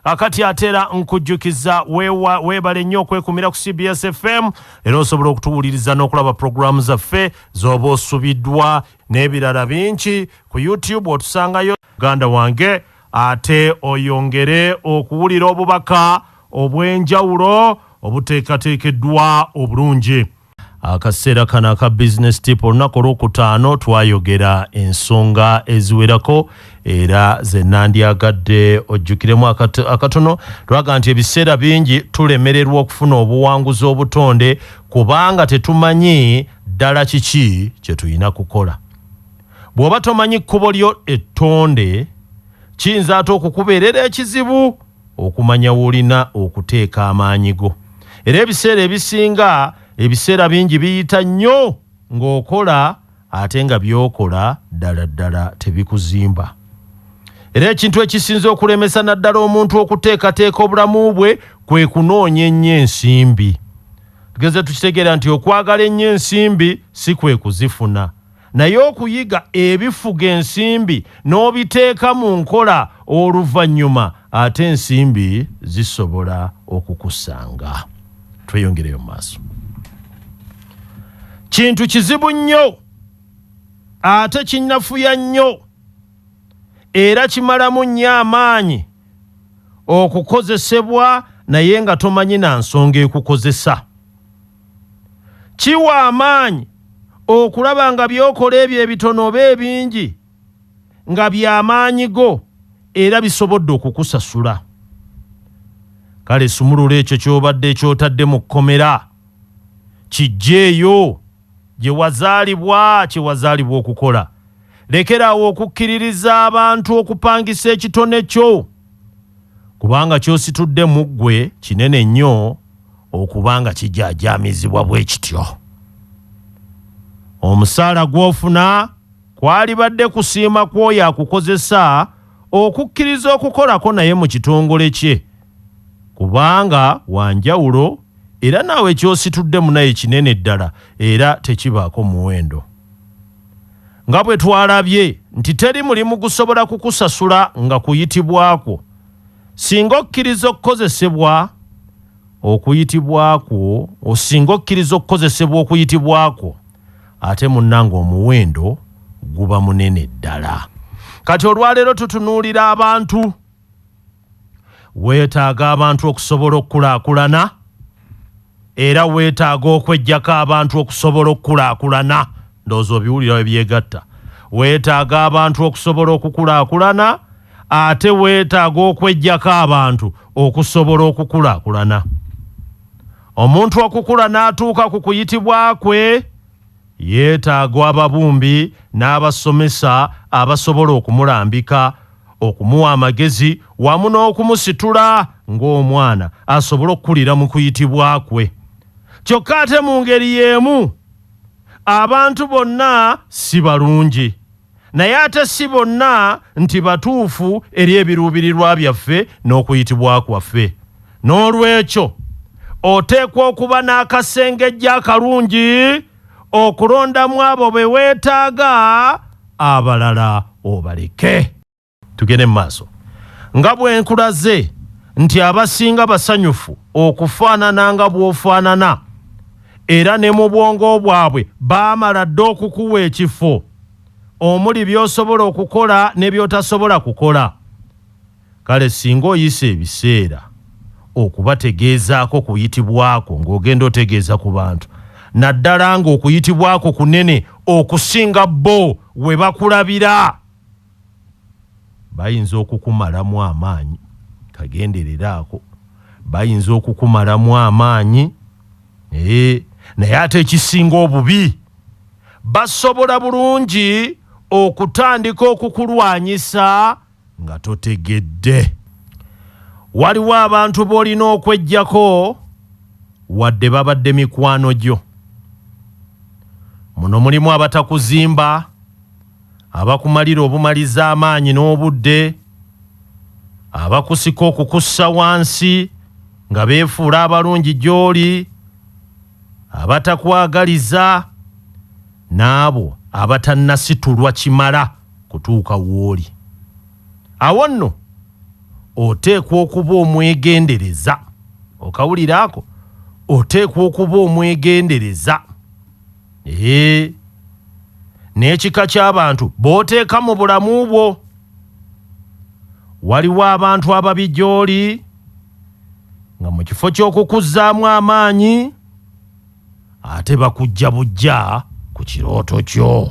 akati atera nkujjukiza weebale nnyo okwekumira ku CBS FM era osobola okutuwuliriza n'okulaba programu zaffe z'oba osubiddwa n'ebirala bingi ku YouTube otusangayo Uganda wange ate oyongere okuwulira obubaka obw'enjawulo obuteekateekeddwa obulungi. Akaseera kano aka business tip olunaku olwokutaano twayogera ensonga eziwerako era ze nandyagadde ojjukiremu akatono. Twaga nti ebiseera bingi tulemererwa okufuna obuwanguzi obutonde kubanga tetumanyi ddala kiki kye tulina kukola. Bw'oba tomanyi kkubo lyo ettonde kiyinza ate okukubeerera ekizibu okumanya w'olina okuteeka amaanyi go. Era ebiseera ebisinga ebiseera bingi biyita nnyo ng'okola ate nga by'okola ddala tebikuzimba. Era ekintu ekisinza okulemesa naddala omuntu okuteekateeka obulamu bwe kwe kunoonya ennyo ensimbi. Tugeze tukitegeera nti okwagala ennyo ensimbi si kwe kuzifuna, naye okuyiga ebifuga ensimbi n'obiteeka mu nkola oluvannyuma ate ensimbi zisobola okukusanga. Tweyongereyo mu maaso. Kintu kizibu nnyo ate kinnafuya nnyo era kimalamu nnyo amaanyi okukozesebwa naye nga tomanyi na nsonga ekukozesa. Kiwa amaanyi okulaba nga by'okola ebyo ebitono oba ebingi nga by'amaanyi go era bisobodde okukusasula. Kale sumulula ekyo ky'obadde ekyotadde mu kkomera kijjeeyo gye wazaalibwa kye wazaalibwa okukola. Lekeraawo okukkiririza abantu okupangisa ekitone kyo kubanga ky'ositudde mu ggwe kinene nnyo okubanga kijaajaamizibwa bwe kityo. Omusaala gw'ofuna kwalibadde kusiima kw'oyo akukozesa okukkiriza okukolako naye mu kitongole kye kubanga wanjawulo era naawe ekyosituddemu naye kinene ddala era tekibaako muwendo. Nga bwe twalabye nti teri mulimu gusobola kukusasula nga kuyitibwako singa okkiriza okukozesebwa okuyitibwako osinga okkiriza okukozesebwa okuyitibwako ate munnanga omuwendo guba munene ddala. Kati olwaleero tutunuulira abantu. Weetaaga abantu okusobola okukulaakulana era weetaaga okweggyako abantu okusobola okukulaakulana. Ndowooza obiwulira we byegatta. Weetaaga abantu okusobola okukulaakulana ate weetaaga okweggyako abantu okusobola okukulaakulana. Omuntu okukula n'atuuka ku kuyitibwa kwe yeetaaga ababumbi n'abasomesa abasobola okumulambika, okumuwa amagezi wamu n'okumusitula ng'omwana asobole okukulira mu kuyitibwa kwe. Kyokka ate mu ngeri y'emu abantu bonna si balungi naye ate si bonna nti batuufu eri ebiruubirirwa byaffe n'okuyitibwa kwaffe. N'olwekyo oteekwa okuba n'akasengejja akalungi okulondamu abo be weetaaga, abalala obaleke. Tugende mu maaso. Nga bwe nkulaze nti abasinga basanyufu okufaanana nga bw'ofaanana era ne mu bwongo bwabwe baamala dde okukuwa ekifo omuli by'osobola okukola ne by'otasobola kukola. Kale singa oyise ebiseera okubategeezaako kuyitibwako ng'ogenda otegeeza ku bantu naddala ng'okuyitibwako kunene okusinga bo we bakulabira, bayinza okukumalamu amaanyi. Kagendereraako, bayinza okukumalamu amaanyi naye ate ekisinga obubi basobola bulungi okutandika okukulwanyisa nga totegedde. Waliwo abantu b'olina okweggyako wadde babadde mikwano gyo. Muno mulimu abatakuzimba, abakumalira obumaliza amaanyi n'obudde, abakusika okukussa wansi nga beefuula abalungi gy'oli, abatakwagaliza n'abo abatannasitulwa kimala kutuuka w'oli. Awo nno oteekwa okuba omwegendereza. Okawulira ako? Oteekwa okuba omwegendereza. N'ekika ky'abantu b'oteeka mu bulamu bwo. Waliwo abantu ababi gy'oli nga mu kifo ky'okukuzzaamu amaanyi ate bakujja bujja ku kirooto kyo.